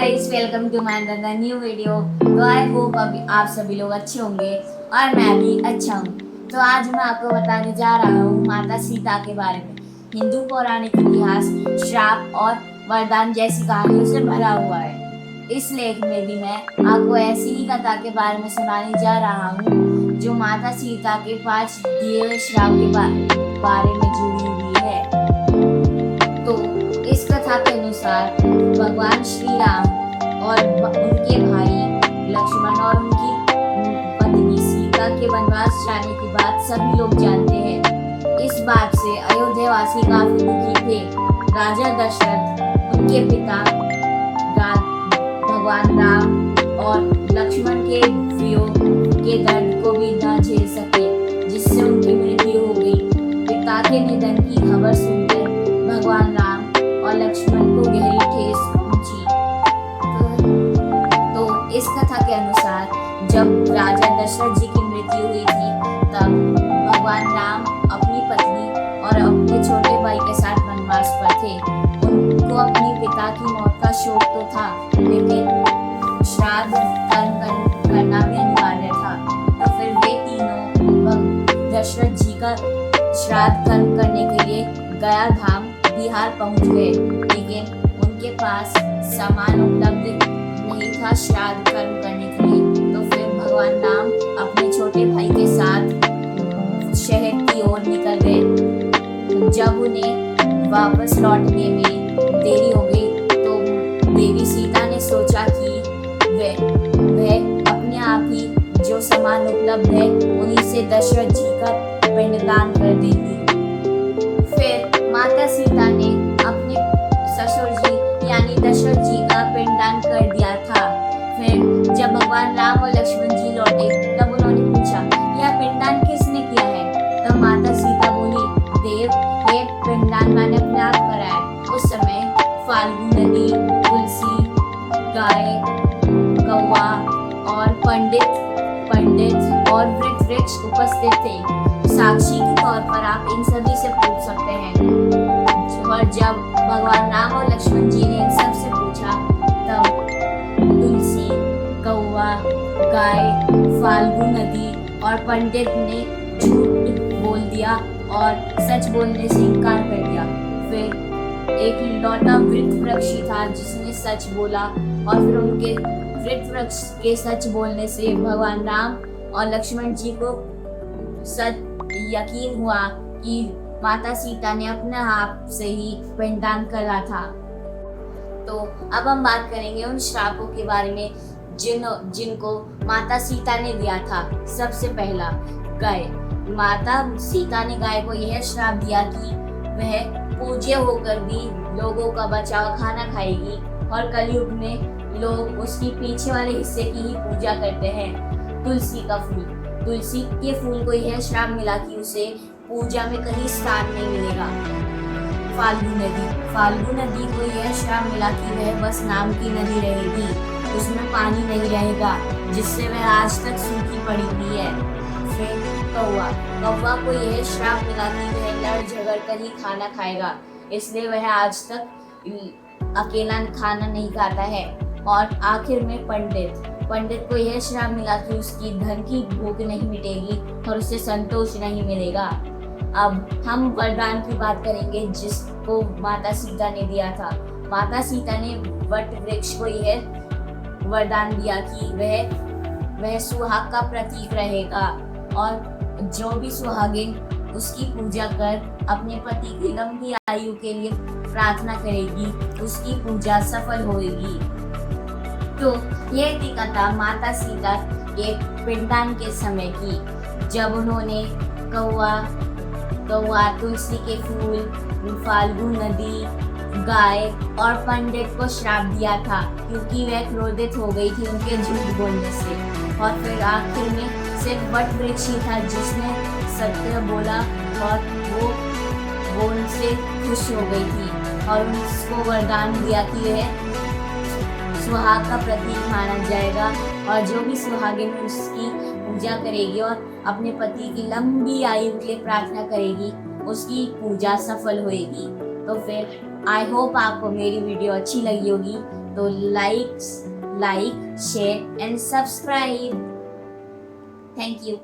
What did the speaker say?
Guys, welcome to my another new video. तो I hope अभी आप सभी लोग अच्छे होंगे और मैं भी अच्छा हूँ। तो आज मैं आपको बताने जा रहा हूँ माता सीता के बारे में। हिंदू पौराणिक इतिहास श्राप और वरदान जैसी कहानियों से भरा हुआ है। इस लेख में भी मैं आपको ऐसी ही कथा के बारे में सुनाने जा रहा हूँ जो माता सीता के 5 दिए हुए श्राप के बारे में जुड़ी हुई है। तो इस कथा के अनुसार भगवान श्री राम और उनके भाई लक्ष्मण और उनकी पत्नी सीता के वनवास जाने की बात सभी लोग जानते हैं। इस बात से अयोध्या वासी काफी दुखी थे। राजा दशरथ उनके पिता भगवान राम और लक्ष्मण के वियोग के दर्द को भी न झेल सके, जिससे उनकी मृत्यु हो गई। पिता के निधन की खबर सुनकर भगवान राम और लक्ष्मण को गहरी ठेस पहुंची। तो इस कथा के अनुसार जब राजा दशरथ जी की मृत्यु हुई थी, तब भगवान राम अपनी पत्नी और अपने छोटे भाई के साथ वनवास पर थे। उनको अपने पिता की मौत का शोक तो था, लेकिन श्राद्ध करना भी अनिवार्य था। तो फिर वे तीनों दशरथ जी का श्राद्ध कर्म करने के लिए गया धाम बिहार पहुंच गए, लेकिन उनके पास सामान उपलब्ध नहीं था श्राद्ध कर्म करने के लिए। तो फिर भगवान राम अपने छोटे भाई के साथ शहर की ओर निकल गए। जब उन्हें वापस लौटने में देरी हो गई, तो देवी सीता ने सोचा कि वह अपने आप ही जो सामान उपलब्ध है उन्हीं से दशरथ जी का पिंडदान कर देगी। फिर माता सीता ने अपने ससुर जी यानी दशरथ जी का पिंडदान कर दिया था। फिर जब भगवान राम और लक्ष्मण जी लौटे, तब उन्होंने पूछा, यह पिंडदान किसने किया है? तब माता सीता बोली, देव, ये पिंडदान मैंने अपने आप कराया। उस समय फाल्गु नदी, तुलसी, गाय, कौवा और पंडित और वृक्ष उपस्थित थे। साक्षी के तौर पर आप इन सभी से पूछ सकते हैं। और जब भगवान राम और लक्ष्मण जी ने इन सब से पूछा, तब तुलसी, कौवा, गाय, फाल्गु नदी और पंडित ने झूठ बोल दिया और सच बोलने से इनकार कर दिया। फिर एक लौटा वृक्ष था जिसने सच बोला, और फिर उनके वृक्ष के सच बोलने से भगवान राम और लक्ष्मण जी को यकीन हुआ कि माता सीता ने अपने आप से ही पिंडदान करा था। तो अब हम बात करेंगे उन श्रापों के बारे में जिनको माता सीता ने दिया था। सबसे पहला, गाय। माता सीता ने गाय को यह श्राप दिया कि वह पूज्य होकर भी लोगों का बचा हुआ खाना खाएगी, और कलयुग में लोग उसकी पीछे वाले हिस्से की ही पूजा करते हैं। तुलसी का फूल। तुलसी के फूल को यह श्राप मिला कि उसे पूजा में कहीं स्थान नहीं मिलेगा। फाल्गु नदी को यह श्राप मिला कि वह बस नाम की नदी रहेगी, उसमें पानी नहीं रहेगा, जिससे वह आज तक सूखी पड़ी हुई है। फिर कौवा को यह श्राप मिला कि वह लड़ झगड़ कर ही खाना खाएगा, इसलिए वह आज तक अकेला खाना नहीं खाता है। और आखिर में पंडित को यह श्राप मिला कि उसकी धन की भूख नहीं मिटेगी और उसे संतोष नहीं मिलेगा। अब हम वरदान की बात करेंगे जिसको माता सीता ने दिया था। माता सीता ने वट वृक्ष को यह वरदान दिया कि वह सुहाग का प्रतीक रहेगा, और जो भी सुहागिन उसकी पूजा कर अपने पति की लंबी आयु के लिए प्रार्थना करेगी, उसकी पूजा सफल होगी। तो यह थी कथा माता सीता के पिंडदान के समय की, जब उन्होंने कौवा, तुलसी के फूल, फाल्गु नदी, गाय और पंडित को श्राप दिया था, क्योंकि वह क्रोधित हो गई थी उनके झूठ बोलने से। और फिर आखिर में सिर्फ वट वृक्ष ही था जिसने सत्य बोला, और वो उनसे खुश हो गई थी और उसको वरदान दिया कि वह सुहाग का प्रतीक माना जाएगा, और जो भी सुहागिन उसकी पूजा करेगी और अपने पति की लंबी आयु के लिए प्रार्थना करेगी, उसकी पूजा सफल होएगी। तो फिर आई होप आपको मेरी वीडियो अच्छी लगी होगी, तो like, share and subscribe. Thank you.